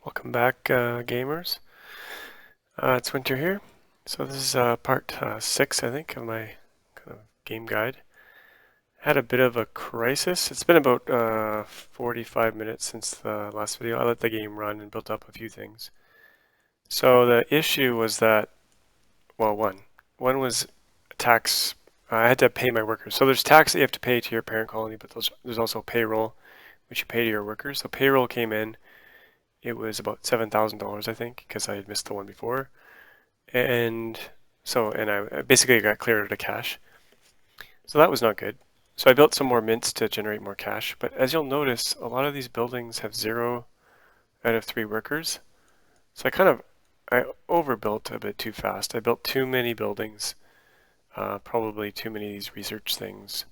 Welcome back, gamers. It's Winter here. So this is part 6, I think, of my kind of game guide. Had a bit of a crisis. It's been about 45 minutes since the last video. I let the game run and built up a few things. So the issue was that, well, one was tax. I had to pay my workers. So there's tax that you have to pay to your parent colony, but there's also payroll, which you pay to your workers. So payroll came in. It was about $7,000, I think, because I had missed the one before. And I basically got cleared out of cash. So that was not good. So I built some more mints to generate more cash. But as you'll notice, a lot of these buildings have 0 out of 3 workers. So I overbuilt a bit too fast. I built too many buildings, probably too many of these research things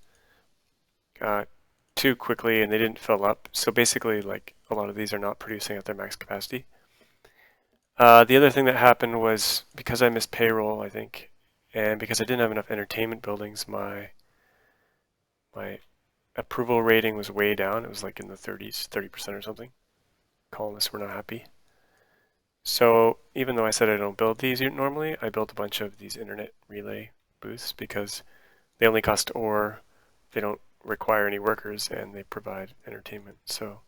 too quickly, and they didn't fill up. So basically, like, a lot of these are not producing at their max capacity. The other thing that happened was because I missed payroll, I think, and because I didn't have enough entertainment buildings, my approval rating was way down. It was like in the 30s, 30% or something. Colonists were not happy. So even though I said I don't build these normally, I built a bunch of these internet relay booths because they only cost ore, they don't require any workers, and they provide entertainment. So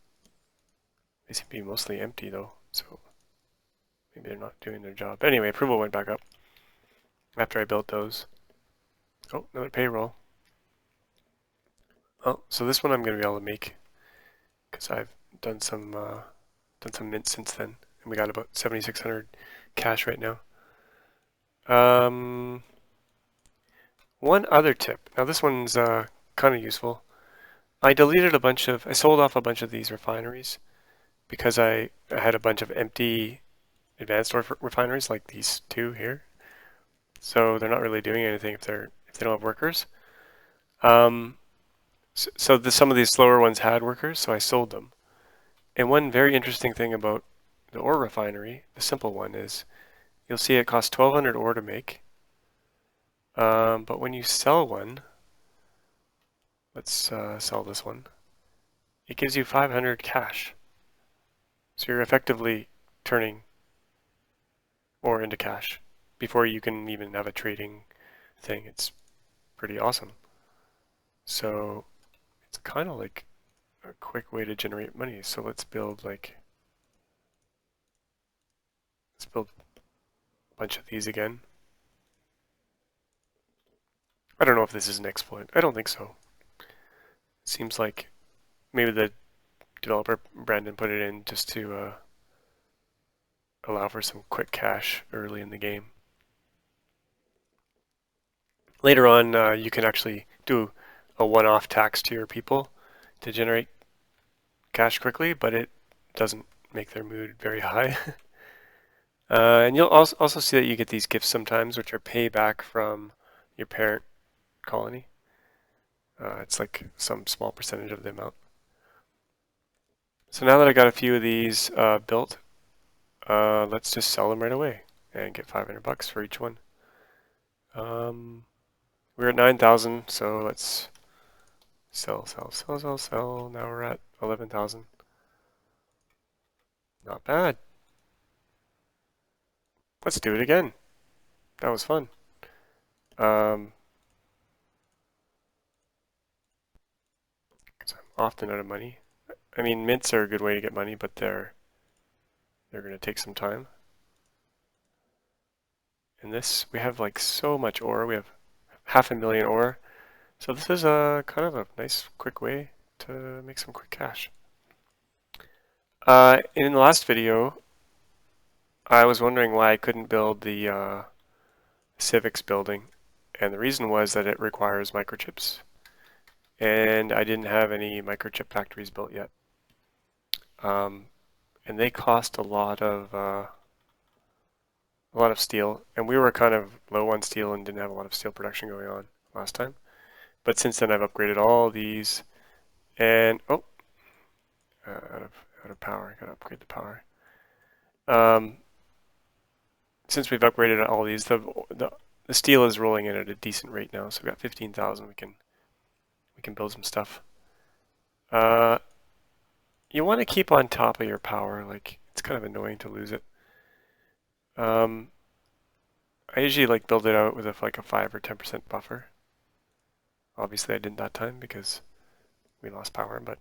they seem to be mostly empty though, so maybe they're not doing their job. Anyway, approval went back up after I built those. Oh, another payroll. Oh, so this one I'm going to be able to make because I've done some mint since then, and we got about 7,600 cash right now. One other tip. Now this one's kind of useful. I sold off a bunch of these refineries because I had a bunch of empty advanced refineries like these two here. So they're not really doing anything if they don't have workers. Some of these slower ones had workers, so I sold them. And one very interesting thing about the ore refinery, the simple one, is you'll see it costs 1,200 ore to make. But when you sell one, let's sell this one, it gives you 500 cash. So you're effectively turning ore into cash before you can even have a trading thing. It's pretty awesome. So it's kind of like a quick way to generate money. So let's build a bunch of these again. I don't know if this is an exploit. I don't think so. It seems like maybe the developer Brandon put it in just to allow for some quick cash early in the game. Later on, you can actually do a one-off tax to your people to generate cash quickly, but it doesn't make their mood very high. And you'll also see that you get these gifts sometimes, which are payback from your parent colony. It's like some small percentage of the amount. So now that I got a few of these built, let's just sell them right away and get 500 bucks for each one. We're at 9,000, so let's sell. Now we're at 11,000. Not bad. Let's do it again. That was fun. Because I'm often out of money. I mean, mints are a good way to get money, but they're going to take some time. In this, we have like so much ore. We have 500,000 ore. So this is a kind of a nice, quick way to make some quick cash. In the last video, I was wondering why I couldn't build the civics building, and the reason was that it requires microchips, and I didn't have any microchip factories built yet. And they cost a lot of steel, and we were kind of low on steel and didn't have a lot of steel production going on last time. But since then, I've upgraded all these, and out of power. Gotta upgrade the power. Since we've upgraded all these, the steel is rolling in at a decent rate now. So we've got 15,000. We can build some stuff. You want to keep on top of your power. Like, It's kind of annoying to lose it. I usually like build it out with like a 5 or 10% buffer. Obviously I didn't that time because we lost power, but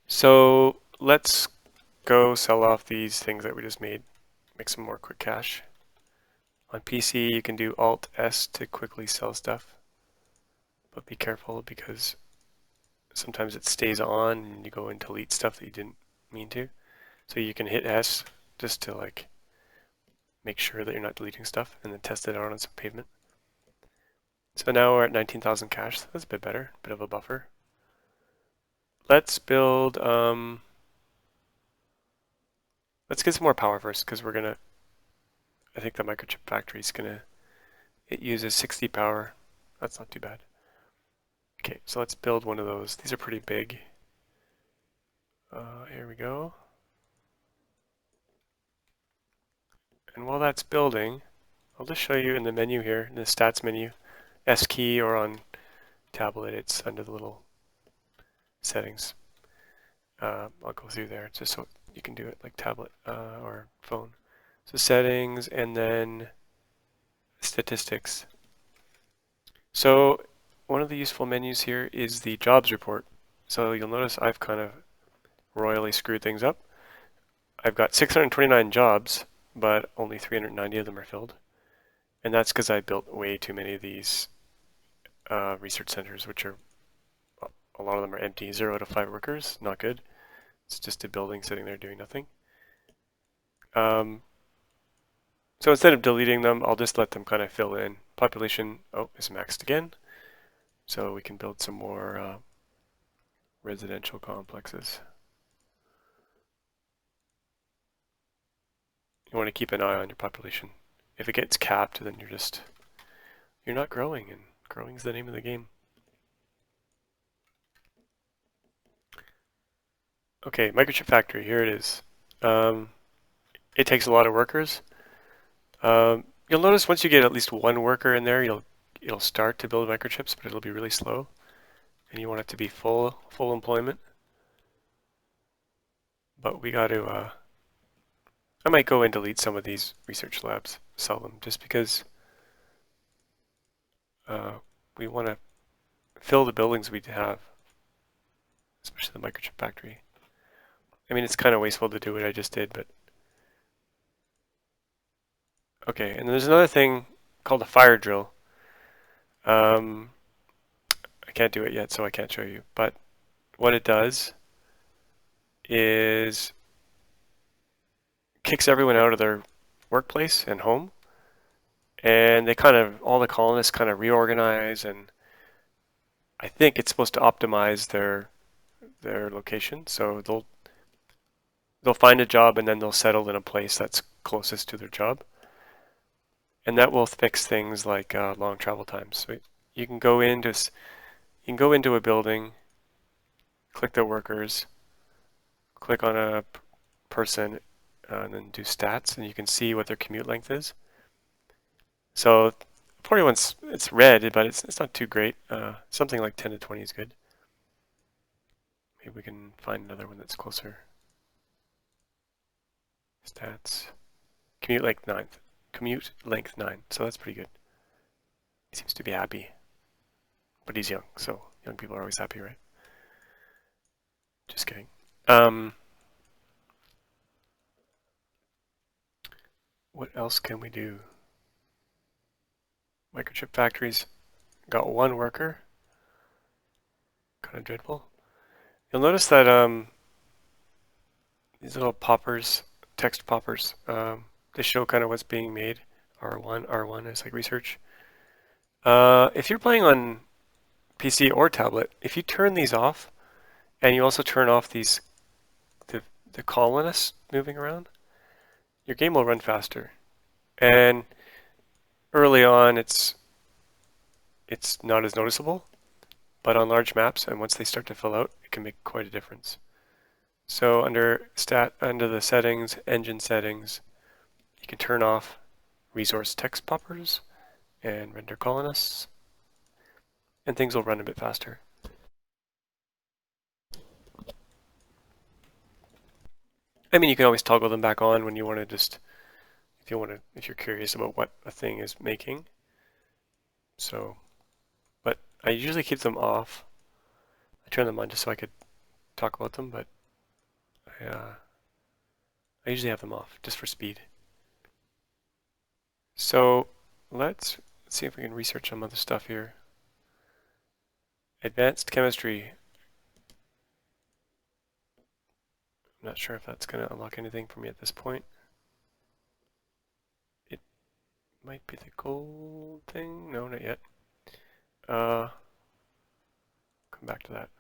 so let's go sell off these things that we just made, make some more quick cash. On PC you can do Alt S to quickly sell stuff, but be careful because sometimes it stays on and you go and delete stuff that you didn't mean to. So you can hit S just to like make sure that you're not deleting stuff and then test it out on some pavement. So now we're at 19,000 cash. That's a bit better, bit of a buffer. Let's build, let's get some more power first because we're gonna, I think the microchip factory is gonna, it uses 60 power. That's not too bad. Okay, so let's build one of those. These are pretty big. Here we go. And while that's building, I'll just show you in the menu here, in the stats menu, S key or on tablet, it's under the little settings. I'll go through there just so you can do it like tablet or phone. So settings and then statistics. So one of the useful menus here is the jobs report. So you'll notice I've kind of royally screwed things up. I've got 629 jobs, but only 390 of them are filled. And that's because I built way too many of these research centers, which are, a lot of them are empty, 0 out of 5 workers, not good. It's just a building sitting there doing nothing. So instead of deleting them, I'll just let them kind of fill in. Population, is maxed again. So we can build some more residential complexes. You want to keep an eye on your population. If it gets capped, then you're not growing, and growing is the name of the game. Okay, microchip factory, here it is. It takes a lot of workers. You'll notice once you get at least one worker in there, it'll start to build microchips, but it'll be really slow. And you want it to be full employment. But we got to, I might go and delete some of these research labs, sell them, just because we want to fill the buildings we have, especially the microchip factory. I mean, it's kind of wasteful to do what I just did, but okay. And there's another thing called a fire drill. I can't do it yet, so I can't show you. But what it does is kicks everyone out of their workplace and home, and they all the colonists kind of reorganize, and I think it's supposed to optimize their location. So they'll find a job and then they'll settle in a place that's closest to their job, and that will fix things like long travel times. So you can go into a building, click the workers, click on a person, and then do stats, and you can see what their commute length is. So 41's, it's red, but it's not too great. Something like 10 to 20 is good. Maybe we can find another one that's closer. Stats. Commute length 9. Commute length 9. So that's pretty good. He seems to be happy. But he's young, so young people are always happy, right? Just kidding. What else can we do? Microchip factories got one worker. Kind of dreadful. You'll notice that these little poppers, text poppers, they show kind of what's being made. R1 is like research. If you're playing on PC or tablet, if you turn these off, and you also turn off the colonists moving around, your game will run faster. And early on, it's not as noticeable, but on large maps, and once they start to fill out, it can make quite a difference. So under the settings, engine settings, you can turn off resource text poppers and render colonists, and things will run a bit faster. I mean, you can always toggle them back on when you want to just, if you're curious about what a thing is making. So, but I usually keep them off. I turn them on just so I could talk about them, but I usually have them off just for speed. So let's see if we can research some other stuff here. Advanced chemistry. I'm not sure if that's going to unlock anything for me at this point. It might be the gold thing. No, not yet. Come back to that.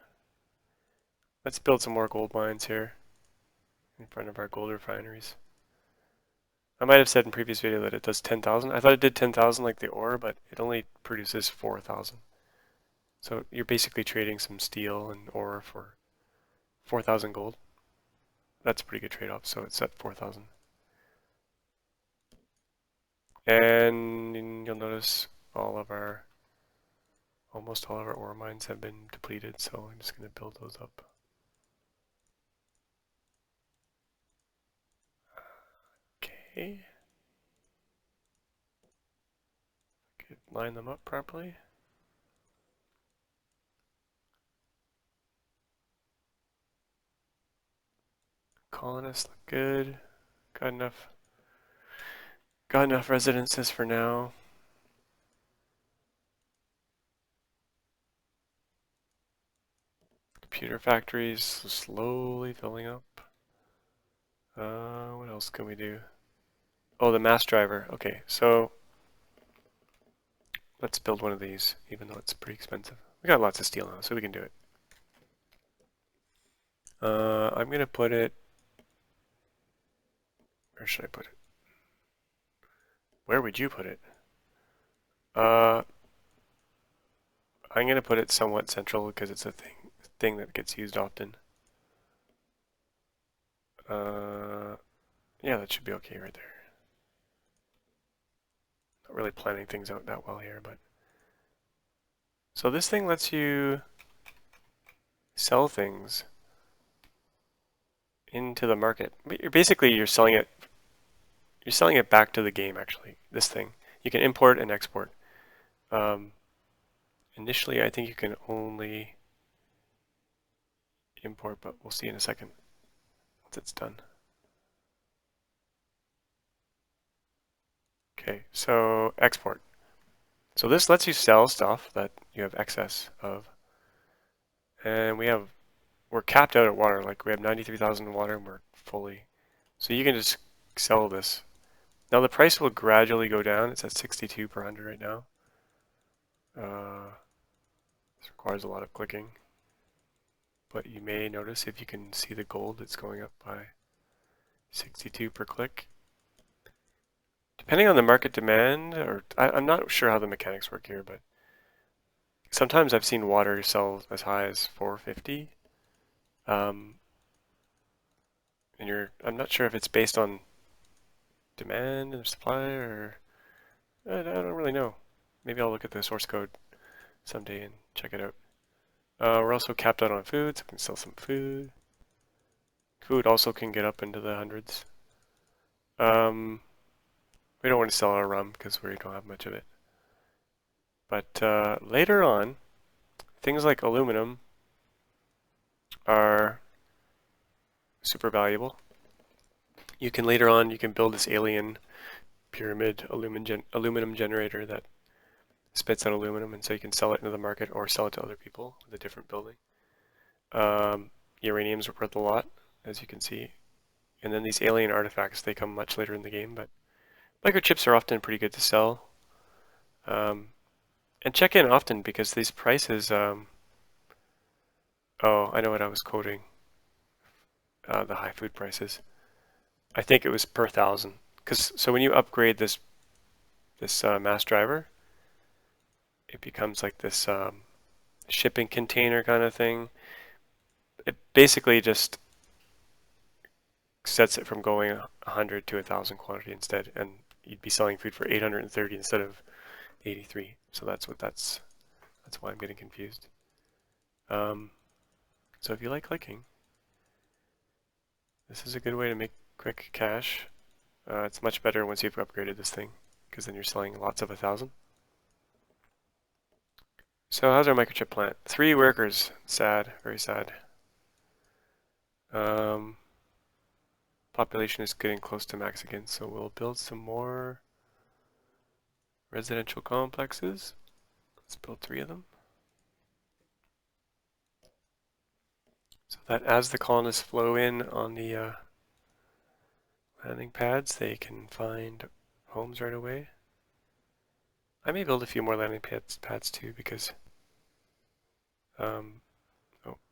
Let's build some more gold mines here in front of our gold refineries. I might have said in previous video that it does 10,000. I thought it did 10,000 like the ore, but it only produces 4,000. So you're basically trading some steel and ore for 4,000 gold. That's a pretty good trade-off, so it's at 4,000. And you'll notice almost all of our ore mines have been depleted, so I'm just going to build those up. Okay. Could line them up properly. Colonists look good. Got enough residences for now. Computer factories slowly filling up. What else can we do? Oh, the mass driver. Okay, so let's build one of these, even though it's pretty expensive. We got lots of steel now, so we can do it. I'm gonna put it. Where should I put it? Where would you put it? I'm gonna put it somewhat central because it's a thing that gets used often. Yeah, that should be okay right there. Not really planning things out that well here, but so this thing lets you sell things into the market. Basically, you're selling it. You're selling it back to the game. Actually, this thing you can import and export. Initially, I think you can only import, but we'll see in a second once it's done. Okay, so export. So this lets you sell stuff that you have excess of, and we're capped out at water. Like we have 93,000 water, and we're fully. So you can just sell this. Now the price will gradually go down. It's at 62 per 100 right now. This requires a lot of clicking. But you may notice if you can see the gold, it's going up by 62 per click. Depending on the market demand, or I'm not sure how the mechanics work here, but sometimes I've seen water sell as high as 450. And I'm not sure if it's based on demand and supply, or I don't really know. Maybe I'll look at the source code someday and check it out. We're also capped out on food, so we can sell some food. Food also can get up into the hundreds. We don't want to sell our rum because we don't have much of it. But later on, things like aluminum are super valuable. You can build this alien pyramid aluminum generator that spits out aluminum, and so you can sell it into the market or sell it to other people with a different building. Uranium's worth a lot, as you can see. And then these alien artifacts, they come much later in the game, but microchips are often pretty good to sell. And check in often because these prices, oh, I know what I was quoting, the high food prices. I think it was per 1,000. So when you upgrade this mass driver, it becomes like this shipping container kind of thing. It basically just sets it from going 100 to 1,000 quantity instead, and you'd be selling food for 830 instead of 83. So that's why I'm getting confused. So if you like clicking, This is a good way to make quick cash. It's much better once you've upgraded this thing, because then you're selling lots of 1,000. So how's our microchip plant? 3 workers. Sad, very sad. Population is getting close to max again, so we'll build some more residential complexes. Let's build 3 of them. So that as the colonists flow in on the landing pads, they can find homes right away. I may build a few more landing pads too, because oh,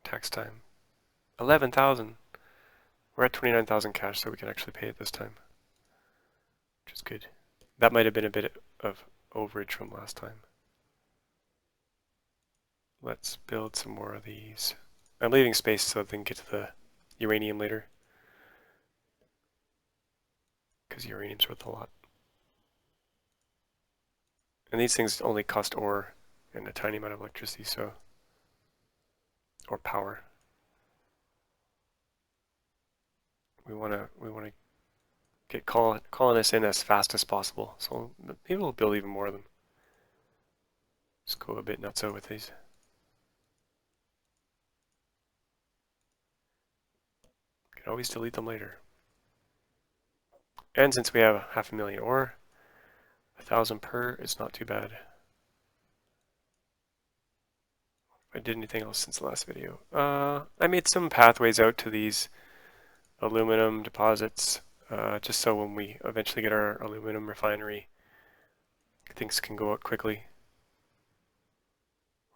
tax time. 11,000. We're at 29,000 cash, so we can actually pay it this time, which is good. That might have been a bit of overage from last time. Let's build some more of these. I'm leaving space so they can get to the uranium later, because uranium's worth a lot. And these things only cost ore and a tiny amount of electricity, so, or power. We want to get colonists in as fast as possible. So maybe we'll build even more of them. Just go a bit nutso with these. Can always delete them later. And since we have 500,000 ore, 1,000 per is not too bad. If I did anything else since the last video. I made some pathways out to these aluminum deposits, just so when we eventually get our aluminum refinery, things can go out quickly.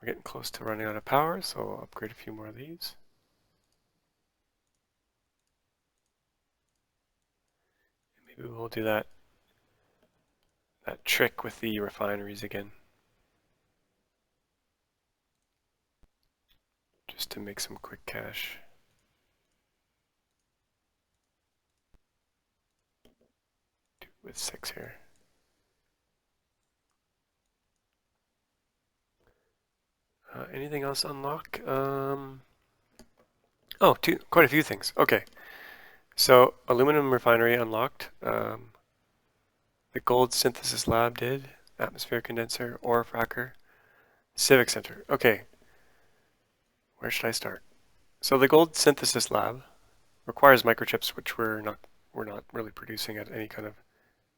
We're getting close to running out of power, so I'll upgrade a few more of these. Maybe we'll do that trick with the refineries again, just to make some quick cash. Do it with 6 here. Anything else unlock? Oh, quite a few things. Okay, so aluminum refinery unlocked. The gold synthesis lab did. Atmosphere condenser, ore fracker, civic center. Okay, where should I start? So the gold synthesis lab requires microchips, which we're not really producing at any kind of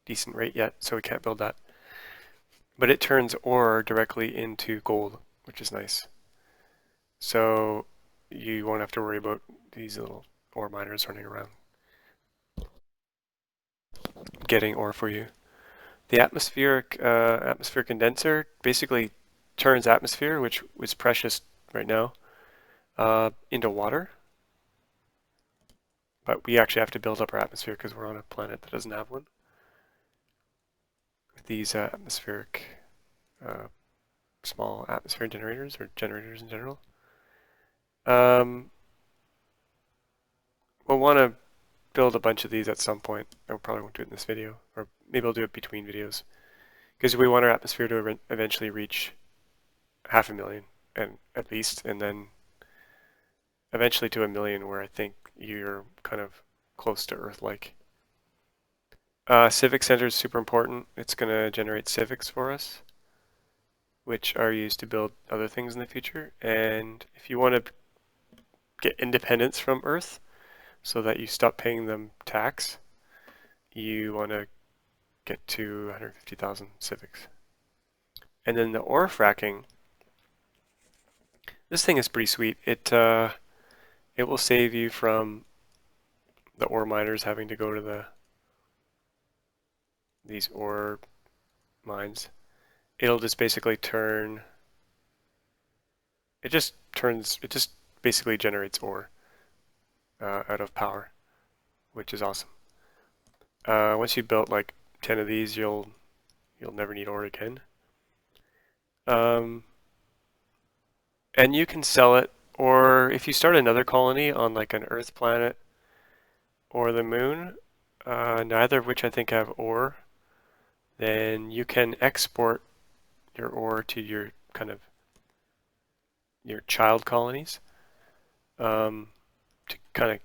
decent rate yet, so we can't build that. But it turns ore directly into gold, which is nice. So you won't have to worry about these little ore miners running around getting ore for you. The atmosphere condenser basically turns atmosphere, which is precious right now, into water. But we actually have to build up our atmosphere because we're on a planet that doesn't have one. With these atmospheric, small atmosphere generators, or generators in general. We'll want to build a bunch of these at some point. I probably won't do it in this video, or maybe I'll do it between videos, because we want our atmosphere to eventually reach 500,000 and at least, and then eventually to 1,000,000, where I think you're kind of close to Earth-like. Civic center is super important. It's going to generate civics for us, which are used to build other things in the future. And if you want to get independence from Earth so that you stop paying them tax, you want to get to 150,000 civics. And then the ore fracking, this thing is pretty sweet. It will save you from the ore miners having to go to these ore mines. It'll just basically it just basically generates ore out of power, which is awesome. Once you've built like 10 of these, you'll never need ore again. And you can sell it, or if you start another colony on like an Earth planet or the moon, neither of which I think have ore, then you can export your ore to your child colonies to kind of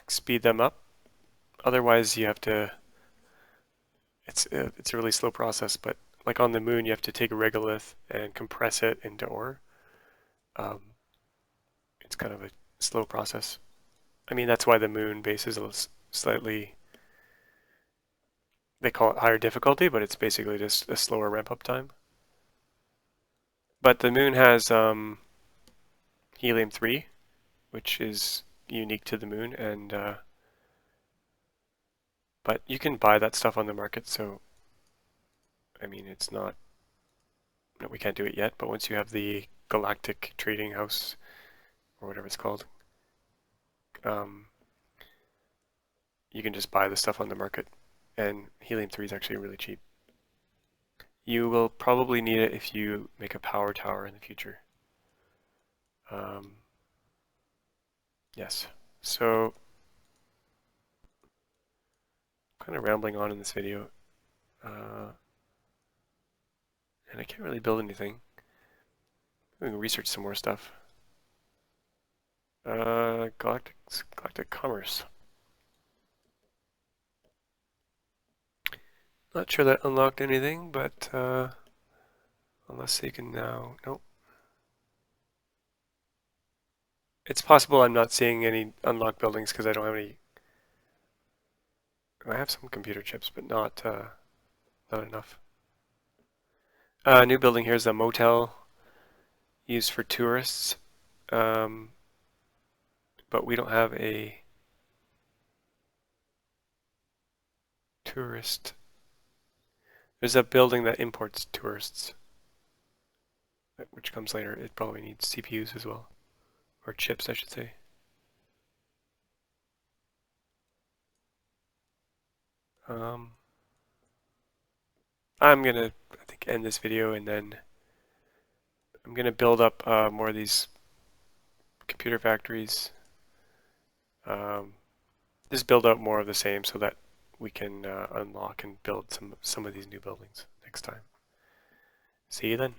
speed them up Otherwise, you have to. It's a really slow process, but like on the moon, you have to take a regolith and compress it into ore. Um, it's kind of a slow process. I mean, that's why the moon base is slightly. They call it higher difficulty, but it's basically just a slower ramp up time. But the moon has helium-3, which is unique to the moon, and but you can buy that stuff on the market. So, I mean, it's not. No, we can't do it yet, but once you have the Galactic Trading House or whatever it's called, um, you can just buy the stuff on the market, and helium-3 is actually really cheap. You will probably need it if you make a power tower in the future. Yes. So, kind of rambling on in this video, and I can't really build anything. We can research some more stuff. Galactic Commerce. Not sure that unlocked anything, but unless they can now, nope. It's possible I'm not seeing any unlocked buildings because I don't have any. I have some computer chips, but not enough. New building here is a motel used for tourists, but we don't have a tourist. There's a building that imports tourists, which comes later. It probably needs CPUs as well, or chips, I should say. I'm gonna, I think, end this video, and then I'm gonna build up more of these computer factories. Just build out more of the same so that we can unlock and build some of these new buildings next time. See you then.